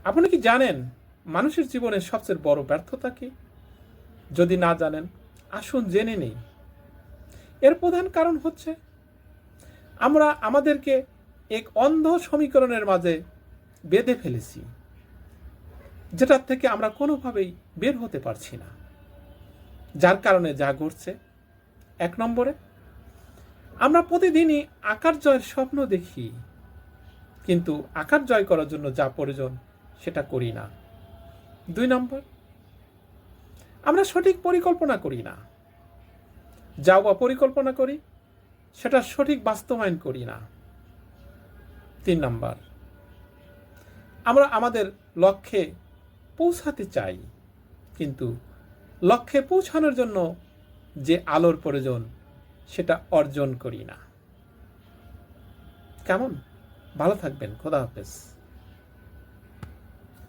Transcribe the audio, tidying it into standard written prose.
আপনি কি জানেন মানুষের জীবনের সবচেয়ে বড় ব্যর্থতা কি? যদি না জানেন, আসুন জেনে নেই। এর প্রধান কারণ হচ্ছে আমরা আমাদেরকে এক অন্ধ সমীকরণের মাঝে বেঁধে ফেলেছি, যেটার থেকে আমরা কোনোভাবেই বের হতে পারছি না। যার কারণে যা ঘটছে, 1 নম্বরে আমরা প্রতিদিনই আকার জয়ের স্বপ্ন দেখি, কিন্তু আকার জয় করার জন্য যা প্রয়োজন সেটা করি না। 2 নম্বর, আমরা সঠিক পরিকল্পনা করি না। যা বা পরিকল্পনা করি সেটা সঠিক বাস্তবায়ন করি না। 3 নম্বর, আমরা আমাদের লক্ষ্যে পৌঁছাতে চাই, কিন্তু লক্ষ্যে পৌঁছানোর জন্য যে আলোর প্রয়োজন সেটা অর্জন করি না। কেমন? ভালো থাকবেন। খোদা হাফেজ।